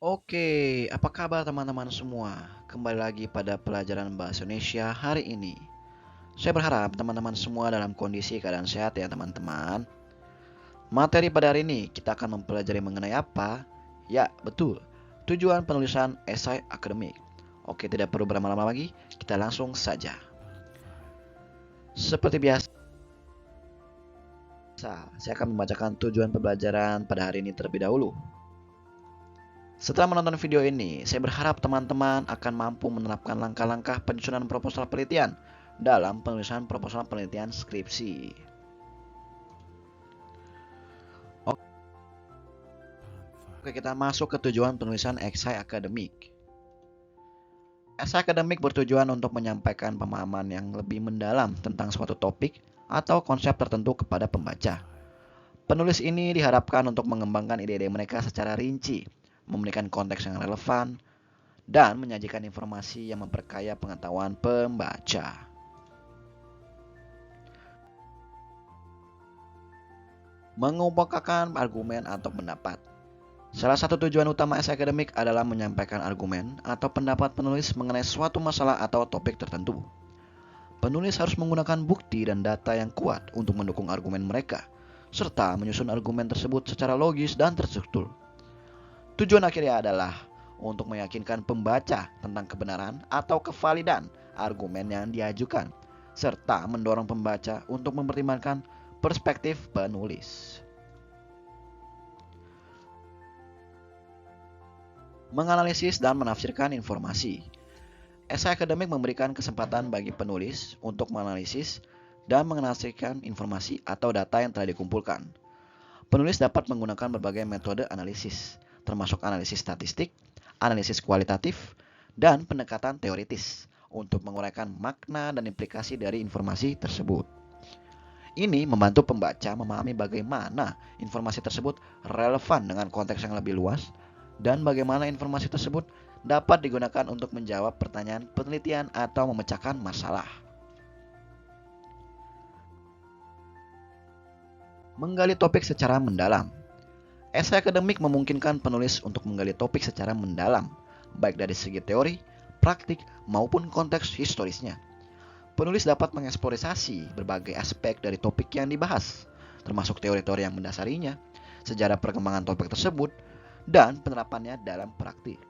Oke, apa kabar teman-teman semua? Kembali lagi pada pelajaran Bahasa Indonesia hari ini. Saya berharap teman-teman semua dalam kondisi keadaan sehat ya teman-teman. Materi pada hari ini kita akan mempelajari mengenai apa? Ya, betul. Tujuan penulisan esai akademik. Oke, tidak perlu berlama-lama lagi, kita langsung saja. Seperti biasa, saya akan membacakan tujuan pembelajaran pada hari ini terlebih dahulu. Setelah menonton video ini, saya berharap teman-teman akan mampu menerapkan langkah-langkah penyusunan proposal penelitian dalam penulisan proposal penelitian skripsi. Oke, kita masuk ke tujuan penulisan esai akademik. Esai akademik bertujuan untuk menyampaikan pemahaman yang lebih mendalam tentang suatu topik atau konsep tertentu kepada pembaca. Penulis ini diharapkan untuk mengembangkan ide-ide mereka secara rinci, memberikan konteks yang relevan, dan menyajikan informasi yang memperkaya pengetahuan pembaca. Mengemukakan argumen atau pendapat. Salah satu tujuan utama esai akademik adalah menyampaikan argumen atau pendapat penulis mengenai suatu masalah atau topik tertentu. Penulis harus menggunakan bukti dan data yang kuat untuk mendukung argumen mereka, serta menyusun argumen tersebut secara logis dan terstruktur. Tujuan akhirnya adalah untuk meyakinkan pembaca tentang kebenaran atau kevalidan argumen yang diajukan, serta mendorong pembaca untuk mempertimbangkan perspektif penulis. Menganalisis dan menafsirkan informasi. Esai akademik memberikan kesempatan bagi penulis untuk menganalisis dan menganalisis informasi atau data yang telah dikumpulkan. Penulis dapat menggunakan berbagai metode analisis, termasuk analisis statistik, analisis kualitatif, dan pendekatan teoritis untuk menguraikan makna dan implikasi dari informasi tersebut. Ini membantu pembaca memahami bagaimana informasi tersebut relevan dengan konteks yang lebih luas dan bagaimana informasi tersebut dapat digunakan untuk menjawab pertanyaan penelitian atau memecahkan masalah. Menggali topik secara mendalam. Esai akademik memungkinkan penulis untuk menggali topik secara mendalam, baik dari segi teori, praktik, maupun konteks historisnya. Penulis dapat mengeksplorasi berbagai aspek dari topik yang dibahas, termasuk teori-teori yang mendasarinya, sejarah perkembangan topik tersebut, dan penerapannya dalam praktik.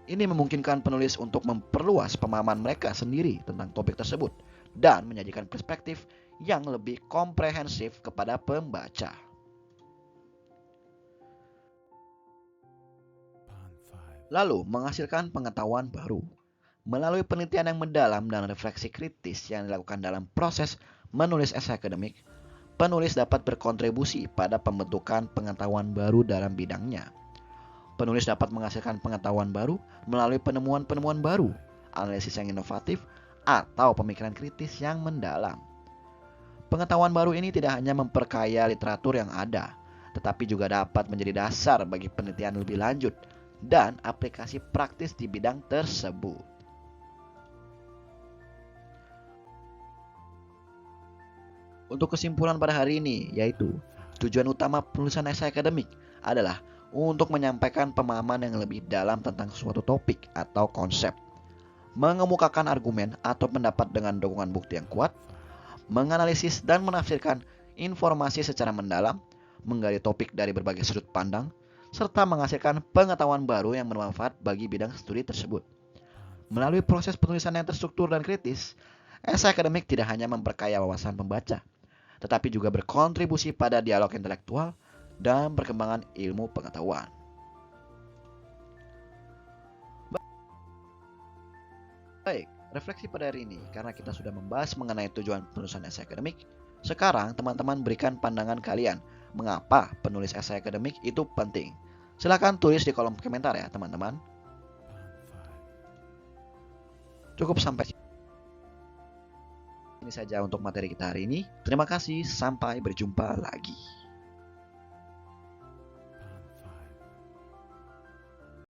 Ini memungkinkan penulis untuk memperluas pemahaman mereka sendiri tentang topik tersebut dan menyajikan perspektif yang lebih komprehensif kepada pembaca. Lalu, menghasilkan pengetahuan baru. Melalui penelitian yang mendalam dan refleksi kritis yang dilakukan dalam proses menulis esai akademik, penulis dapat berkontribusi pada pembentukan pengetahuan baru dalam bidangnya. Penulis dapat menghasilkan pengetahuan baru melalui penemuan-penemuan baru, analisis yang inovatif, atau pemikiran kritis yang mendalam. Pengetahuan baru ini tidak hanya memperkaya literatur yang ada, tetapi juga dapat menjadi dasar bagi penelitian lebih lanjut dan aplikasi praktis di bidang tersebut. Untuk kesimpulan pada hari ini, yaitu tujuan utama penulisan esai akademik adalah untuk menyampaikan pemahaman yang lebih dalam tentang suatu topik atau konsep, mengemukakan argumen atau pendapat dengan dukungan bukti yang kuat, menganalisis dan menafsirkan informasi secara mendalam, menggali topik dari berbagai sudut pandang, serta menghasilkan pengetahuan baru yang bermanfaat bagi bidang studi tersebut. Melalui proses penulisan yang terstruktur dan kritis, esai akademik tidak hanya memperkaya wawasan pembaca, tetapi juga berkontribusi pada dialog intelektual dan perkembangan ilmu pengetahuan. Baik, refleksi pada hari ini, karena kita sudah membahas mengenai tujuan penulisan esai akademik, sekarang teman-teman berikan pandangan kalian mengapa penulis esai akademik itu penting. Silahkan tulis di kolom komentar ya teman-teman. Cukup sampai ini saja untuk materi kita hari ini. Terima kasih, sampai berjumpa lagi.